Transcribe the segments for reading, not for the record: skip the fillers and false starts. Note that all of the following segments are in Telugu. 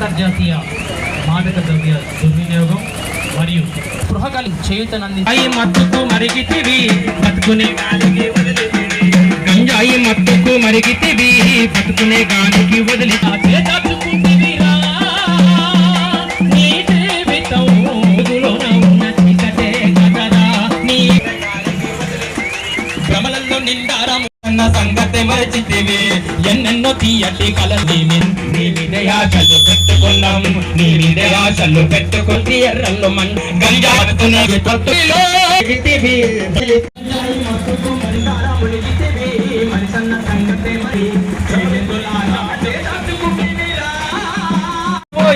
అంతర్జాతీయ మాదక ద్రవ్య దుర్వినియోగం మరియు గృహకాలి చేయుతనంది మత్తుకు మరిగితివి బతుకునే గాలికి వదిలితివి గంజాయి మత్తుకు మరిగితివి బతుకునే గాలికి వదిలి దాచుకుంటివిరా నీ జీవితం ఉన్న చీకటే కదరా నీ భ్రమలలో నిండారం అన్న సంగతి మరచితివి ఎన్నెన్నో తీయటి కలవి నీ విదయాశలు పెట్టుకున్నాం నీ విదయాశలు పెట్టుకుని ఎర్రల్లో మన గంజా పట్టుకునే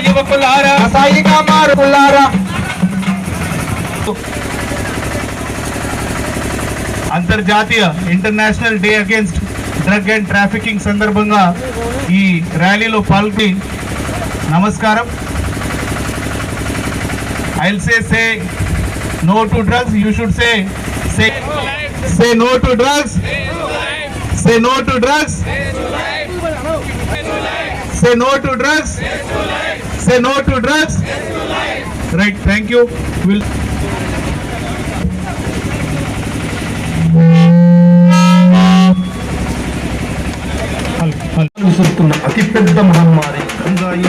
యువకులారా సాయిగా మారుకులారా అంతర్జాతీయ international day against drug and trafficking సందర్భంగా ఈ ర్యాలీలో పాల్గొని నమస్కారం. I'll say no to drugs. You should say no to drugs. Say no to drugs. Say no to drugs. Say no to drugs. Right. Thank you. Will విసురుతున్న అతిపెద్ద మహమ్మారి గంజాయి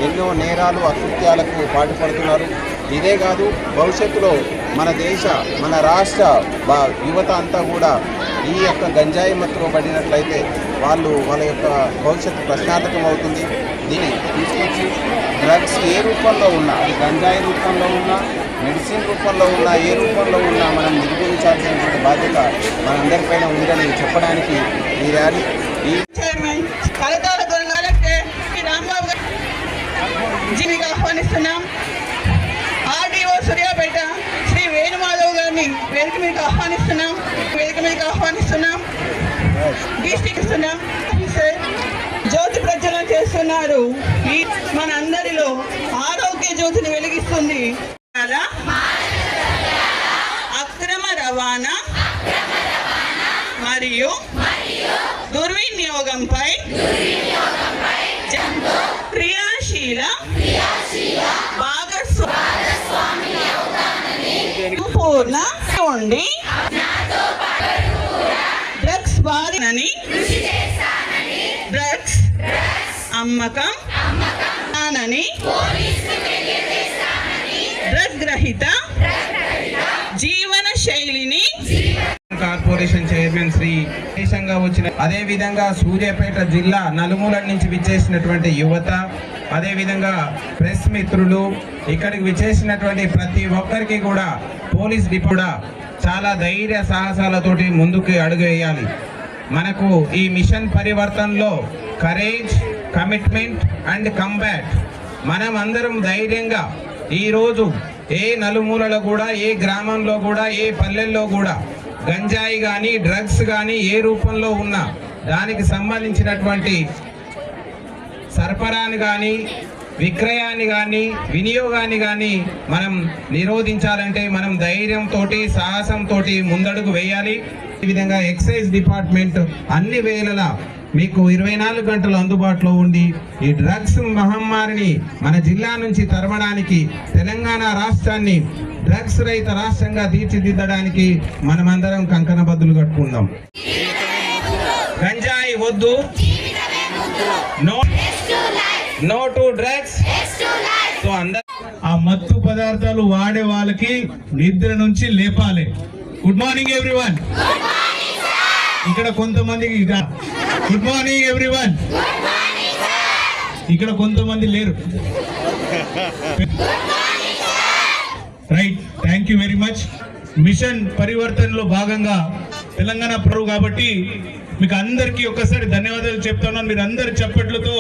ఎన్నో నేరాలు అకృత్యాలకు పాటుపడుతున్నారు. ఇదే కాదు, భవిష్యత్తులో మన రాష్ట్ర యువత అంతా కూడా ఈ యొక్క గంజాయి మత్తులో పడినట్లయితే వాళ్ళ యొక్క భవిష్యత్తు ప్రశ్నార్థకం అవుతుంది. దీన్ని తీసుకొచ్చి డ్రగ్స్ ఏ రూపంలో ఉన్నా, అది గంజాయి రూపంలో ఉన్నా, మెడిసిన్ రూపంలో ఉన్నా, ఏ రూపంలో ఉన్నా మనం నిర్మూలించాల్సినటువంటి బాధ్యత మనందరిపైన ఉందని చెప్పడానికి ఈ ర్యాలీ జీవిగా ఆహ్వానిస్తున్నాం. ఆర్డీఓ సూర్యాపేట శ్రీ వేణుమాధవ్ గారిని వేదిక మీదకి ఆహ్వానిస్తున్నాం. డిస్ట్రిక్ట్ ఇస్తున్నాం. జ్యోతి ప్రజ్వలన చేస్తున్నారు. ఈ మన అందరిలో ఆరోగ్య జ్యోతిని వెలిగిస్తుంది. అక్రమ రవాణా మరియు దుర్వినియోగంపై క్రియాశీల పూర్ణ ఉండి డ్రగ్స్ బారినని డ్రగ్స్ అమ్మకం డ్రగ్ రహిత జీవన శైలి మరి విశేషంగా వచ్చిన అదే విధంగా సూర్యాపేట జిల్లా నలుమూలల నుంచి విచ్చేసినటువంటి యువత, అదే విధంగా ప్రెస్ మిత్రులు, ఇక్కడికి విచ్చేసినటువంటి ప్రతి ఒక్కరికి కూడా పోలీస్ డిపోడా చాలా ధైర్య సాహసాలతోటి ముందుకు అడుగు వేయాలి. మనకు ఈ మిషన్ పరివర్తనలో కరేజ్, కమిట్మెంట్ అండ్ కంబ్యాట్ మనం అందరం ధైర్యంగా ఈరోజు ఏ నలుమూలలో కూడా, ఏ గ్రామంలో కూడా, ఏ పల్లెల్లో కూడా గంజాయి కానీ డ్రగ్స్ కానీ ఏ రూపంలో ఉన్నా దానికి సంబంధించినటువంటి సరఫరాని కానీ, విక్రయాన్ని కానీ, వినియోగాన్ని కానీ మనం నిరోధించాలంటే మనం ధైర్యంతో, సాహసంతో ముందడుగు వేయాలి. ఈ విధంగా ఎక్సైజ్ డిపార్ట్మెంట్ అన్ని వేళలా మీకు 24 గంటలు అందుబాటులో ఉండి ఈ డ్రగ్స్ మహమ్మారిని మన జిల్లా నుంచి తరమడానికి, తెలంగాణ రాష్ట్రాన్ని డ్రగ్స్ రహిత రాష్ట్రంగా తీర్చిదిద్దడానికి మనమందరం కంకణబద్దులు కట్టుకుందాం. గంజాయి వద్దు, నో టు డ్రగ్స్. సో అందరూ ఆ మత్తు పదార్థాలు వాడే వాళ్ళకి నిద్ర నుంచి లేపాలి. Good morning everyone. ఇక్కడ కొంతమందికి గుడ్ మార్నింగ్ ఎవ్రీవన్, ఇక్కడ కొంతమంది లేరు. Right, thank you very much. Mission పరివర్తనలో భాగంగా తెలంగాణ ప్రభు కాబట్టి మీకు అందరికీ ఒక్కసారి ధన్యవాదాలు చెప్తున్నాను. మీరు అందరి చప్పట్లతో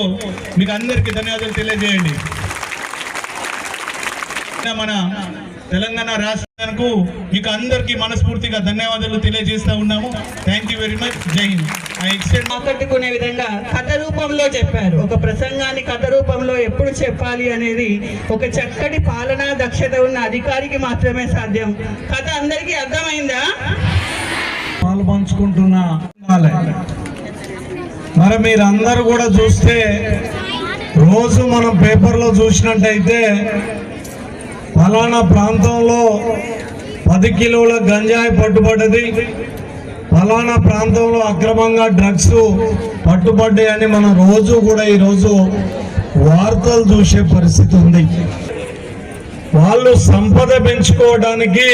మీకు అందరికీ ధన్యవాదాలు తెలియజేయండి. మన తెలంగాణ రాష్ట్రానికి మీకు అందరికీ మనస్ఫూర్తిగా ధన్యవాదాలు తెలియజేస్తా ఉన్నాము. Thank you very much. జై హింద్. ఆకట్టుకునే విధంగా కథ రూపంలో చెప్పారు. ఒక ప్రసంగాన్ని కథ రూపంలో ఎప్పుడు చెప్పాలి అనేది ఒక చక్కటి పాలనా దక్షత ఉన్న అధికారికి మాత్రమే సాధ్యం. కథ అందరికీ అర్థమైందా? పాలు పంచుకుంటున్నా మరి మీరందరూ కూడా చూస్తే రోజు మనం పేపర్లో చూసినట్టయితే ఫలానా ప్రాంతంలో 10 కిలోల గంజాయి పట్టుబడ్డది, ఫలానా ప్రాంతంలో అక్రమంగా డ్రగ్స్ పట్టుబడ్డాయని మనం రోజు కూడా ఈరోజు వార్తలు చూసే పరిస్థితి ఉంది. వాళ్ళు సంపద పెంచుకోవడానికి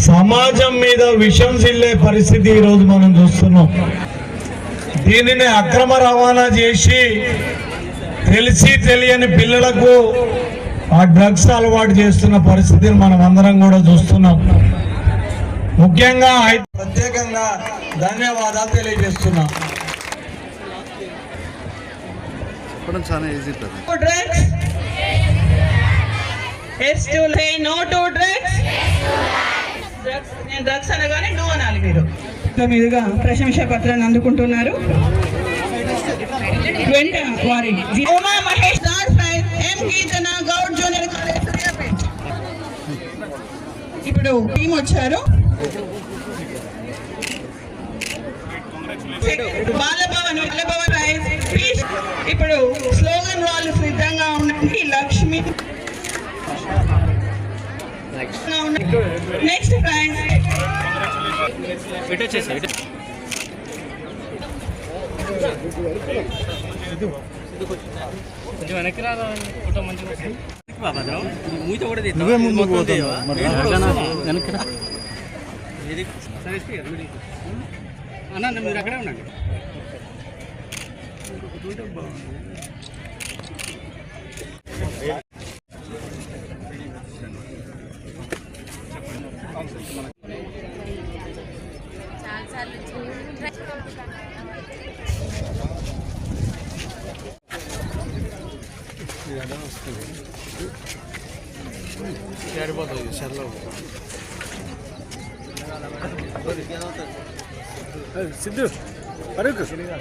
సమాజం మీద విషం చిల్లే పరిస్థితి ఈరోజు మనం చూస్తున్నాం. దీనిని అక్రమ రవాణా చేసి తెలిసి తెలియని పిల్లలకు ఆ డ్రగ్స్ అలవాటు చేస్తున్న పరిస్థితిని మనం అందరం కూడా చూస్తున్నాం. ముఖ్యంగా ప్రత్యేకంగా ధన్యవాదాలు తెలియజేస్తున్నాం. డ్రగ్స్ అనగానే నో అనాలి. మీరు మీదుగా ప్రశంసా పత్రాన్ని అందుకుంటున్నారు. ఉమా మహేష్ ఎం గీతన గౌడ్ జూనియర్ కాలేజ్ సూర్యాపేట. ఇప్పుడు టీం వచ్చారు. బాలభవన్ ప్రైజ్. ఇప్పుడు స్లోగన్ వాళ్ళు సిద్ధంగా ఉండండి. Lakshmi next prize. వెనక్కి రా, ఫోటో మంచిగా మూత కూడా వెనక్కి రా అన్న, మీరు అక్కడే ఉండండి. సిద్ధు అరకు చాలా